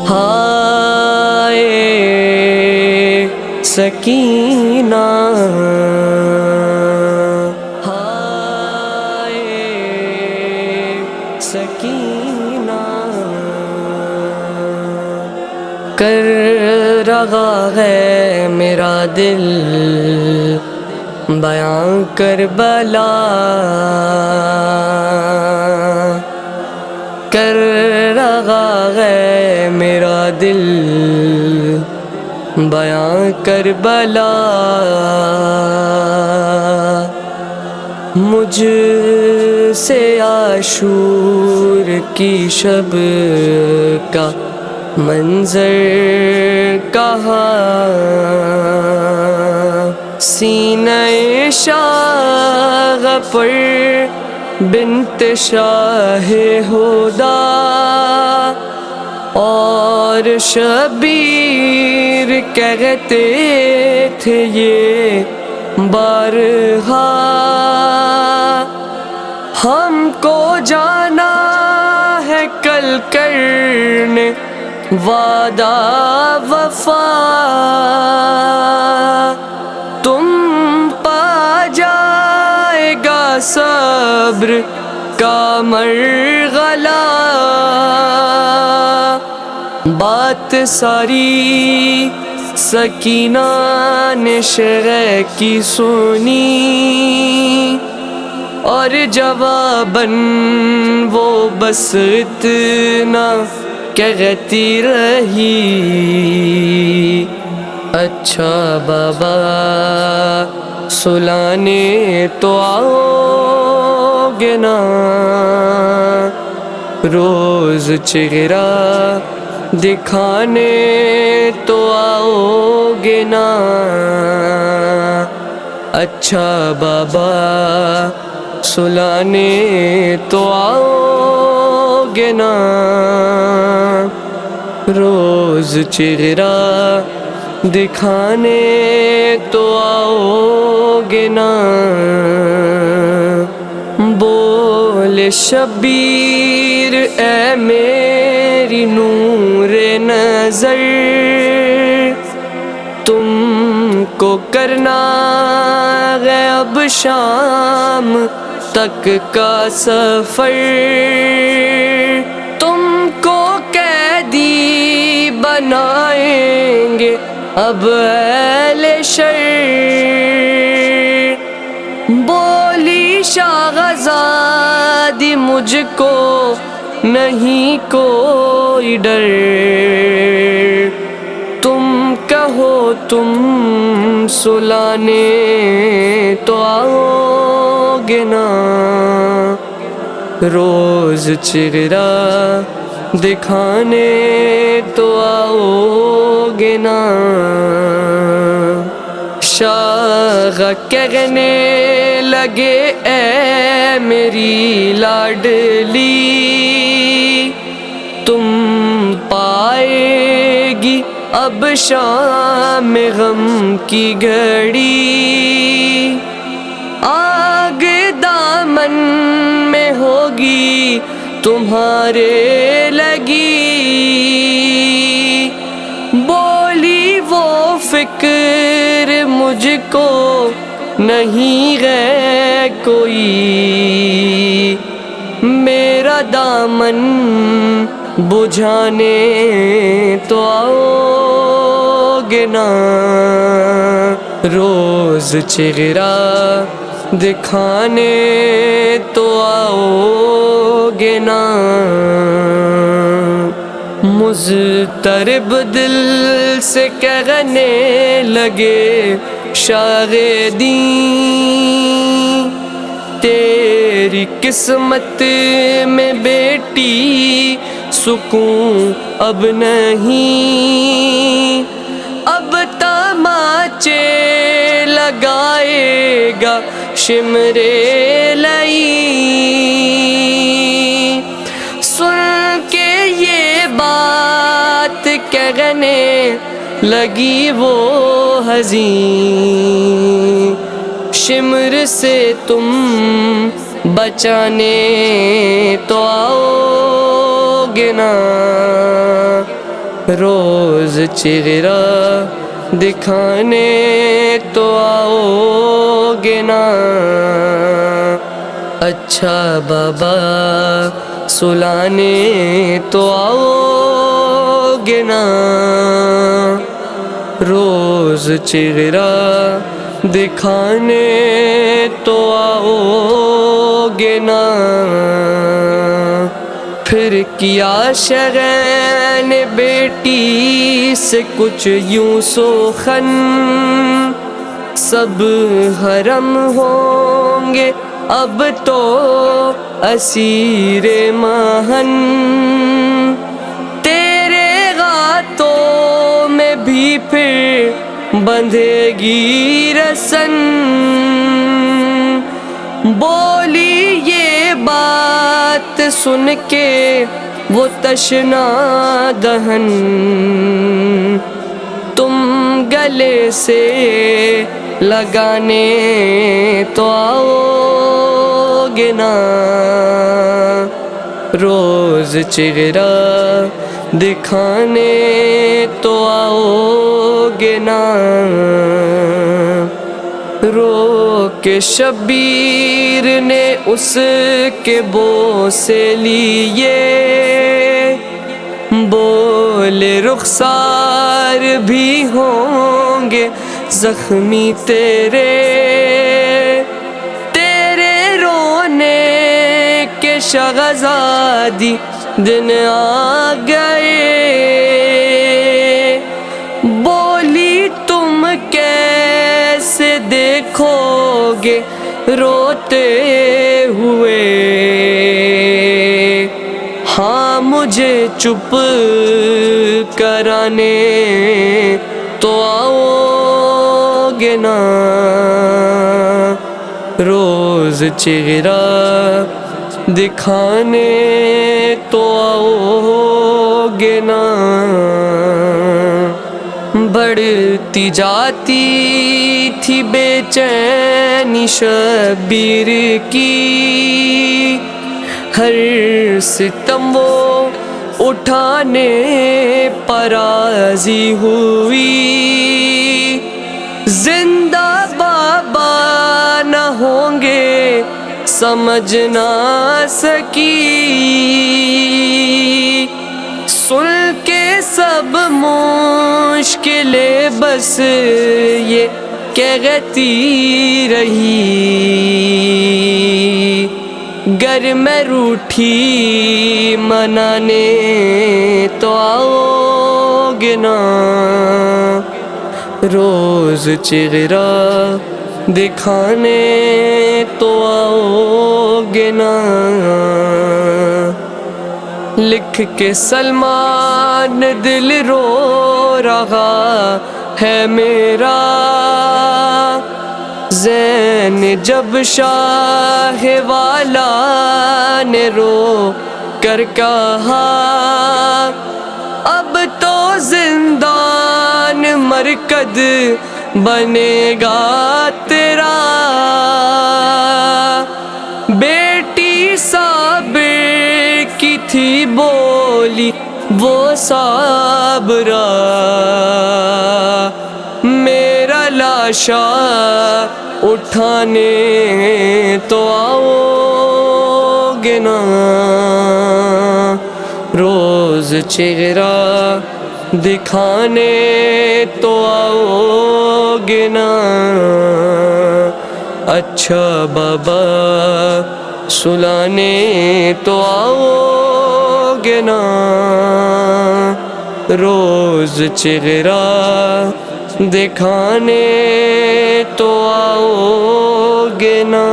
ہائے سکینہ، ہائے سکینہ، کر رہا ہے میرا دل بیاں کربلا، کر رہا ہے میرا دل بیاں کربلا، مجھ سے عاشور کی شب کا منظر کہاں، سینہ شاہ پر بنت شاہ ہدا اور شبیر کہتے تھے یہ بارہا، ہم کو جانا ہے کل کرنے وعدہ وفا، تم پا جائے گا صبر کا مرغلہ، بات ساری سکینہ نے شرح کی سنی اور جواباً وہ بس اتنا کہتی رہی، اچھا بابا سلانے تو آؤ گے نا، روز چہرہ دکھانے تو آؤ گے نا، اچھا بابا سلانے تو آؤ گے نا، روز چہرہ دکھانے تو آؤ گے نا، بولے شبیر اے میری نور نظر، تم کو کرنا ہے اب شام تک کا سفر، تم کو قیدی بنائیں گے اب اہل شر، بولی شاہزادی مجھ کو نہیں کوئی ڈر، تم کہو تم سلانے تو آؤ گے نا، روز چہرہ دکھانے تو آؤ گے نا، شاہ کہنے لگے اے میری لاڈلی، تم پائے گی اب شام غم کی گھڑی، آگ دامن میں ہوگی تمہارے لگی، بولی وہ فکر مجھ کو نہیں ہے کوئی، میرا دامن بجھانے تو آؤ گے نا، روز چہرہ دکھانے تو آؤ گے نا، مضطرب دل سے کہنے لگے شاغدیں، تیری قسمت میں بیٹی سکون اب نہیں، اب تماچے لگائے گا شمر لئی، سن کے یہ بات کہنے لگی وہ حزین، شمر سے تم بچانے تو آؤ گے نا، روز چہرہ دکھانے تو آؤ گے نا، اچھا بابا سلانے تو آؤ گے نا، روز چہرہ دکھانے تو آؤ گے نا، پھر کیا شغین بیٹی سے کچھ یوں سخن، سب حرم ہوں گے اب تو اسیر مہن، تیرے غاتوں میں بھی پھر بندھے گی رسن، بولی یہ بات سن کے وہ تشنا دہن، تم گلے سے لگانے تو آؤ گے نا، روز چہرہ دکھانے تو آؤ گے نا، رو کے شبیر نے اس کے بوسے لیے، بولے رخسار بھی ہوں گے زخمی تیرے، تیرے رونے کے شہزادی دن آ گئے، بولی تم کیسے دیکھو گے روتے ہوئے، ہاں مجھے چپ کرانے تو آؤ گے نا، روز چہرہ دکھانے تو آؤ گے نا، بڑھتی جاتی تھی بے چینی شبیر کی، ہر ستم وہ اٹھانے پر راضی ہوئی، زندہ بابا نہ ہوں گے سمجھ نہ سکی، سن کے سب مشکلیں بس یہ کہتی رہی، گر میں روٹھی منانے تو آؤ گے نا، روز چہرہ دکھانے تو آؤ گے نا، لکھ کے سلمان دل رو رہا ہے میرا، زین جب شاہ والا نے رو کر کہا، اب تو زندان مرکز بنے گا تیرا، بیٹی صابر کی تھی بولی وہ صابرہ، میرا لاشا اٹھانے تو آؤ گے نا، روز چہرہ دکھانے تو آؤ گے نا، اچھا بابا سلانے تو آؤ گے نا، روز چہرہ دکھانے تو آؤ گے نا۔